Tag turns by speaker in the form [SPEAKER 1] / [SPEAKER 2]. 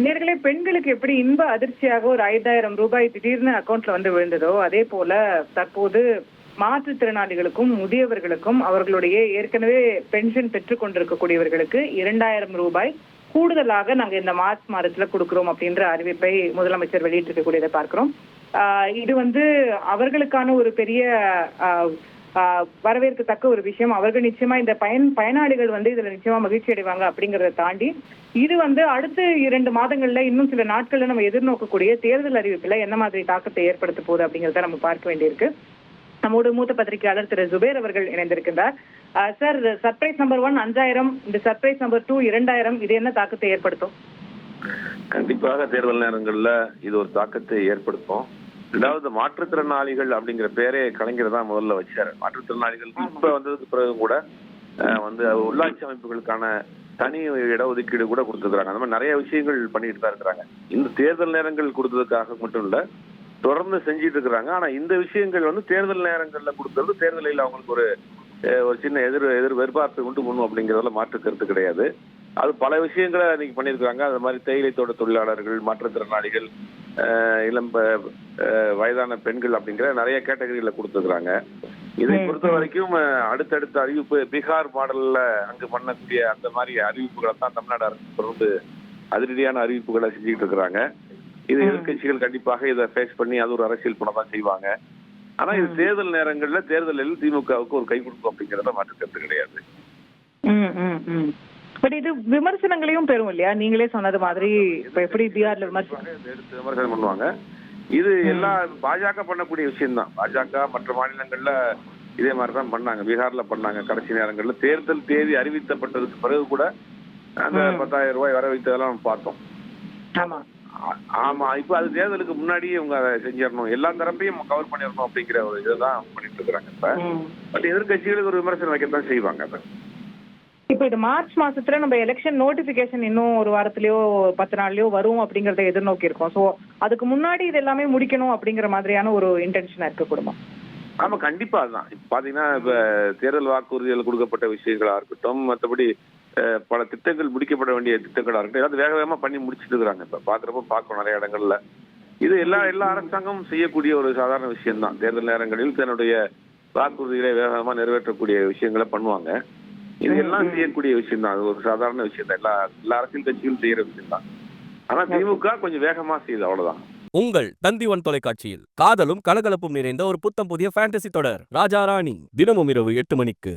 [SPEAKER 1] நேர்களே, பெண்களுக்கு எப்படி இன்ப அதிர்ச்சியாக ஒரு 5,000 ரூபாய் திடீர்னு அக்கவுண்ட்ல வந்து விழுந்ததோ, அதே போல தற்போது மாற்றுத்திறனாளிகளுக்கும், முதியவர்களுக்கும், அவர்களுடைய ஏற்கனவே பென்ஷன் பெற்றுக் கொண்டிருக்கக்கூடியவர்களுக்கு 2,000 ரூபாய் கூடுதலாக நாங்க இந்த மார்ச் மாதத்துல குடுக்கிறோம் அப்படின்ற அறிவிப்பை முதலமைச்சர் வெளியிட்டிருக்கக்கூடியதை பார்க்கிறோம். இது வந்து அவர்களுக்கான ஒரு பெரிய வரவேற்கத்தக்க ஒரு விஷயம். அவர்கள் நிச்சயமா இந்த பயனாளிகள் வந்து இதுல நிச்சயமா மகிழ்ச்சி அடைவாங்க அப்படிங்கறத தாண்டி, இது வந்து அடுத்த 2 மாதங்கள்ல இன்னும் சில நாட்கள்ல நம்ம எதிர்நோக்கக்கூடிய தேர்தல் அறிவிப்புல என்ன மாதிரி தாக்கத்தை ஏற்படுத்த போகுது அப்படிங்கறத நம்ம பார்க்க வேண்டியிருக்கு. நம்மோடு மூத்த பத்திரிகையாளர் திரு ஜுபேர் அவர்கள் இணைந்திருக்கின்றார். சார், சர்ப்ரைஸ் நம்பர் 1 5,000, இந்த சர்ப்ரைஸ் நம்பர் 2 2,000, இது என்ன தாக்கத்தை ஏற்படுத்தும்?
[SPEAKER 2] கண்டிப்பாக தேர்தல் நேரங்கள்ல இது ஒரு தாக்கத்தை ஏற்படுத்தும். ரெண்டாவது, மாற்றுத்திறனாளிகள் அப்படிங்கிற பேரே கலைஞர் தான் முதல்ல வச்சாரு. மாற்றுத்திறனாளிகள் இப்ப வந்ததுக்கு பிறகு கூட வந்து உள்ளாட்சி அமைப்புகளுக்கான தனி இடஒதுக்கீடு கூட கொடுத்துருக்காங்க. அந்த மாதிரி நிறைய விஷயங்கள் பண்ணிட்டு தான் இருக்கிறாங்க. இந்த தேர்தல் நேரங்கள் கொடுத்ததுக்காக மட்டும் இல்ல, தொடர்ந்து செஞ்சிட்டு இருக்கிறாங்க. ஆனா இந்த விஷயங்கள் வந்து தேர்தல் நேரங்கள்ல கொடுக்கறது தேர்தலில் அவங்களுக்கு ஒரு சின்ன எதிர்பார்ப்பு உண்டு பண்ணும் அப்படிங்கறதுல மாற்று கருத்து கிடையாது. அது பல விஷயங்களை இன்னைக்கு பண்ணியிருக்காங்க. அது மாதிரி தேயிலை தோட்ட தொழிலாளர்கள், மாற்றுத்திறனாளிகள், இளம் வயதான பெண்கள் அப்படிங்கிற நிறைய கேட்டகரியில கொடுத்துருக்காங்க. இதை பொறுத்த வரைக்கும் அடுத்தடுத்த அறிவிப்பு பீகார் மாடல்ல அங்கு பண்ணக்கூடிய அந்த மாதிரி அறிவிப்புகளை தான் தமிழ்நாடு அரசு தொடர்ந்து அதிரடியான அறிவிப்புகளை செஞ்சுட்டு இருக்கிறாங்க. இது எதிர்கட்சிகள் கண்டிப்பாக இதை ஃபேஸ் பண்ணி அது ஒரு அரசியல் பணம் தான் செய்வாங்க. ஆனா இது தேர்தல் நேரங்கள்ல தேர்தலில் திமுகவுக்கு ஒரு கை கொடுக்கும் அப்படிங்கறத மாற்று கருத்து கிடையாது.
[SPEAKER 1] பட் இது விமர்சனங்களையும் பெறும் இல்லையா? நீங்களே சொன்னது மாதிரி இப்ப எப்படி பீகார்ல
[SPEAKER 2] விமர்சனம் பண்ணுவாங்க. இது எல்லா பாஜக பண்ணக்கூடிய விஷயம் தான். பாஜக மற்ற மாநிலங்கள்ல இதே மாதிரிதான் பண்ணாங்க. பீகார்ல பண்ணாங்க. கடைசி நேரங்கள்ல தேர்தல் தேதி அறிவிக்கப்பட்டதுக்கு பிறகு கூட அந்த 10,000 ரூபாய் வர வைத்ததெல்லாம் நம்ம பார்த்தோம். ஆமா, இப்ப அது தேர்தலுக்கு முன்னாடியே இவங்க அதை செஞ்சிடணும், எல்லா தரப்பையும் கவர் பண்ணிடணும் அப்படிங்கிற ஒரு இதுதான் பண்ணிட்டு இருக்கிறாங்க. இப்ப பட் எதிர்கட்சிகளுக்கு ஒரு விமர்சனம் வைக்கத்தான் செய்வாங்க.
[SPEAKER 1] இப்ப இது மார்ச் மாசத்துல நம்ம எலெக்ஷன் நோட்டிபிகேஷன் இன்னும் ஒரு வாரத்திலயோ 10 நாள்லயோ வரும் அப்படிங்கறத எதிர்நோக்கி இருக்கோம். சோ அதுக்கு முன்னாடி இது எல்லாமே முடிக்கணும் அப்படிங்கிற மாதிரியான ஒரு இன்டென்ஷனா இருக்க கூடுமா?
[SPEAKER 2] ஆமா, கண்டிப்பா. அதுதான் இப்ப பாத்தீங்கன்னா, இப்ப தேர்தல் வாக்குறுதிகள் கொடுக்கப்பட்ட விஷயங்களா இருக்கட்டும், மற்றபடி பல திட்டங்கள் முடிக்கப்பட வேண்டிய திட்டங்களா இருக்கட்டும், ஏதாவது வேக வேகமா பண்ணி முடிச்சுட்டு இருக்கிறாங்க. இப்ப பாக்குறப்ப பார்க்கணும் நிறைய இடங்கள்ல. இது எல்லா அரசாங்கமும் செய்யக்கூடிய ஒரு சாதாரண விஷயம் தான். தேர்தல் நேரங்களில் தன்னுடைய வாக்குறுதிகளை வேகமா நிறைவேற்றக்கூடிய விஷயங்களை பண்ணுவாங்க. இது எல்லாம் செய்யக்கூடிய விஷயம் தான். அது ஒரு சாதாரண விஷயம் தான். எல்லா அரசியல் கட்சிகளும் செய்யற விஷயம் தான். ஆனா திமுக கொஞ்சம் வேகமா செய்யுது, அவ்வளவுதான்.
[SPEAKER 3] உங்கள் தந்தி1 தொலைக்காட்சியில் காதலும் கலகலப்பும் நிறைந்த ஒரு புத்தம் புதிய ஃபேண்டசி தொடர் ராஜா ராணி தினமும் இரவு 8 மணிக்கு.